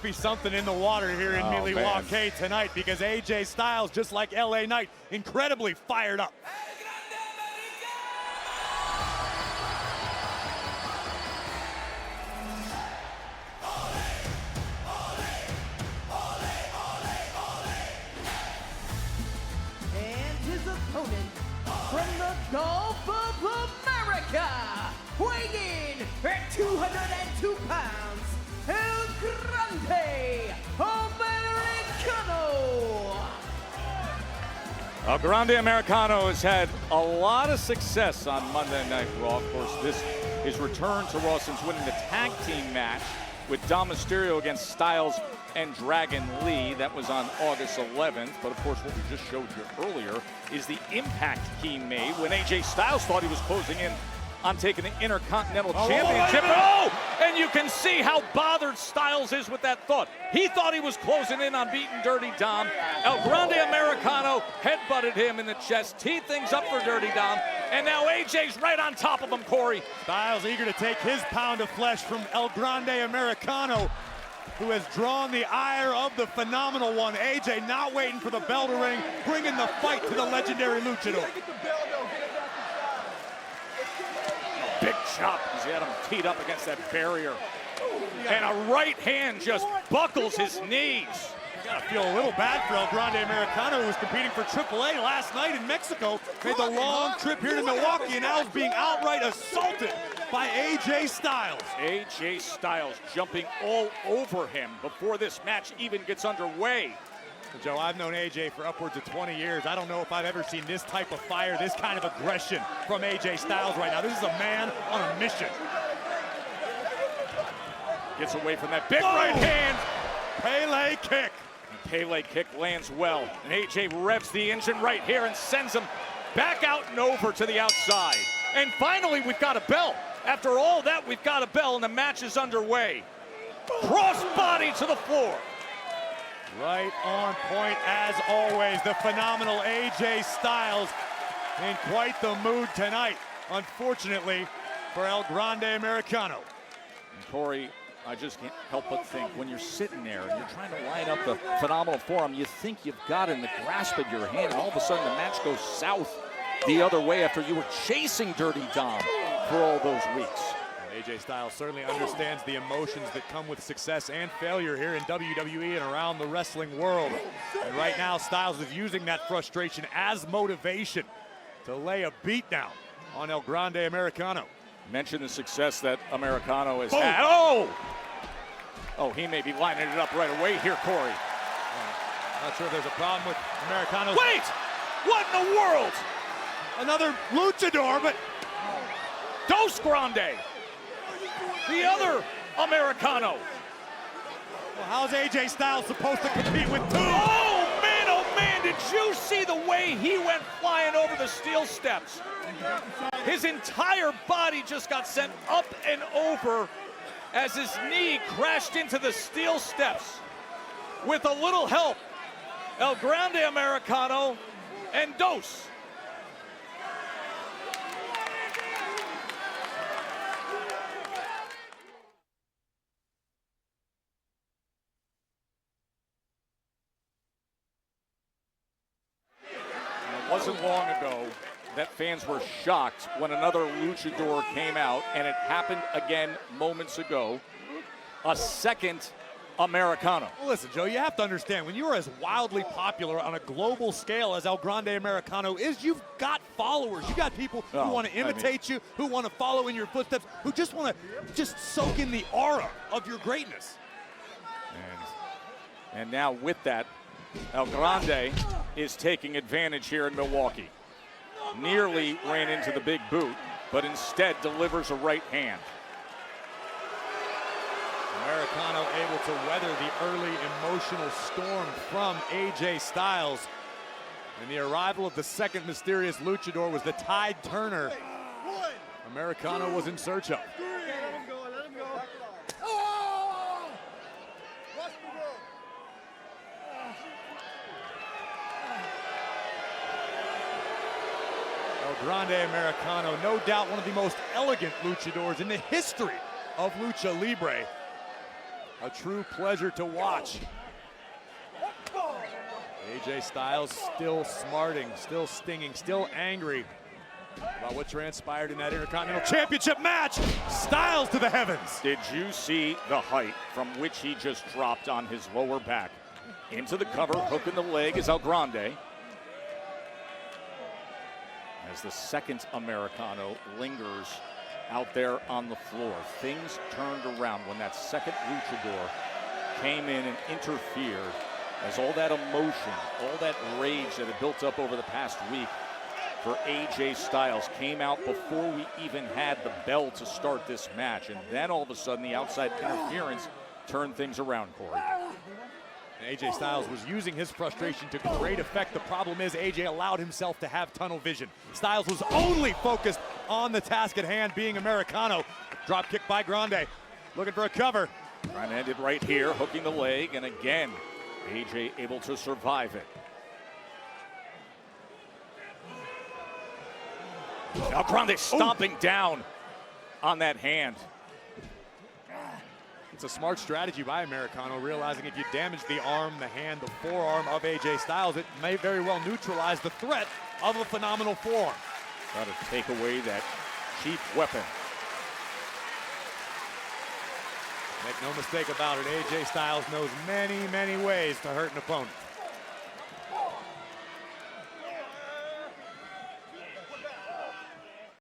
Be something in the water here in Milwaukee tonight, because AJ Styles, just like LA Knight, incredibly fired up. And his opponent from the Gulf of America, weighing in at 202 pounds, El Grande Americano. El Grande Americano has had a lot of success on Monday Night Raw. Of course, this is return to Raw since winning the tag team match with Dom Mysterio against Styles and Dragon Lee. That was on August 11th. But of course, what we just showed you earlier is the impact he made when AJ Styles thought he was closing in on taking the Intercontinental Championship. Oh, and you can see how bothered Styles is with that thought. He thought he was closing in on beating Dirty Dom. El Grande Americano headbutted him in the chest, teed things up for Dirty Dom, and now AJ's right on top of him, Corey. Styles eager to take his pound of flesh from El Grande Americano, who has drawn the ire of the phenomenal one. AJ not waiting for the bell to ring, bringing the fight to the legendary luchador. Big chop as he had him teed up against that barrier. And a right hand just buckles his knees. You gotta feel a little bad for El Grande Americano, who was competing for AAA last night in Mexico. Made the long trip here to Milwaukee and now is being outright assaulted by AJ Styles. AJ Styles jumping all over him before this match even gets underway. Joe, I've known AJ for upwards of 20 years. I don't know if I've ever seen this type of fire, this kind of aggression from AJ Styles right now. This is a man on a mission. Gets away from that big right hand. Pele kick. And Pele kick lands well. And AJ revs the engine right here and sends him back out and over to the outside. And finally, we've got a bell. After all that, we've got a bell, and the match is underway. Cross body to the floor. Right on point as always, the phenomenal AJ Styles in quite the mood tonight, unfortunately, for El Grande Americano. And Corey, I just can't help but think, when you're sitting there and you're trying to line up the phenomenal forearm, you think you've got it in the grasp of your hand, and all of a sudden the match goes south the other way after you were chasing Dirty Dom for all those weeks. AJ Styles certainly understands the emotions that come with success and failure here in WWE and around the wrestling world. And right now, Styles is using that frustration as motivation to lay a beat down on El Grande Americano. Mention the success that Americano has had. Oh! Oh, he may be lining it up right away here, Corey. Not sure if there's a problem with Americano. Wait! What in the world? Another luchador, but Dos Grande. The other Americano. Well, how's AJ Styles supposed to compete with two? Oh man, did you see the way he went flying over the steel steps? His entire body just got sent up and over as his knee crashed into the steel steps. With a little help, El Grande Americano and Dos. It wasn't long ago that fans were shocked when another luchador came out, and it happened again moments ago. A second Americano. Well, listen, Joe, you have to understand, when you are as wildly popular on a global scale as El Grande Americano is, you've got followers. You got people who want to imitate you, who want to follow in your footsteps, who just want to soak in the aura of your greatness. And now with that, El Grande is taking advantage here in Milwaukee. Nearly ran into the big boot, but instead delivers a right hand. Americano able to weather the early emotional storm from AJ Styles. And the arrival of the second mysterious luchador was the tide turner Americano was in search of. El Grande Americano, no doubt one of the most elegant luchadors in the history of Lucha Libre. A true pleasure to watch. AJ Styles still smarting, still stinging, still angry about what transpired in that Intercontinental Championship match. Styles to the heavens. Did you see the height from which he just dropped on his lower back? Into the cover, hook in the leg is Grande. As the second Americano lingers out there on the floor. Things turned around when that second luchador came in and interfered, as all that emotion, all that rage that had built up over the past week for AJ Styles came out before we even had the bell to start this match. And then all of a sudden the outside interference turned things around, Corey. And AJ Styles was using his frustration to great effect. The problem is AJ allowed himself to have tunnel vision. Styles was only focused on the task at hand, being Americano. Drop kick by Grande, looking for a cover. Trying to end it right here, hooking the leg, and again, AJ able to survive it. Now Grande stomping down on that hand. It's a smart strategy by Americano, realizing if you damage the arm, the hand, the forearm of AJ Styles, it may very well neutralize the threat of a phenomenal forearm. Try to take away that cheap weapon. Make no mistake about it, AJ Styles knows many, many ways to hurt an opponent.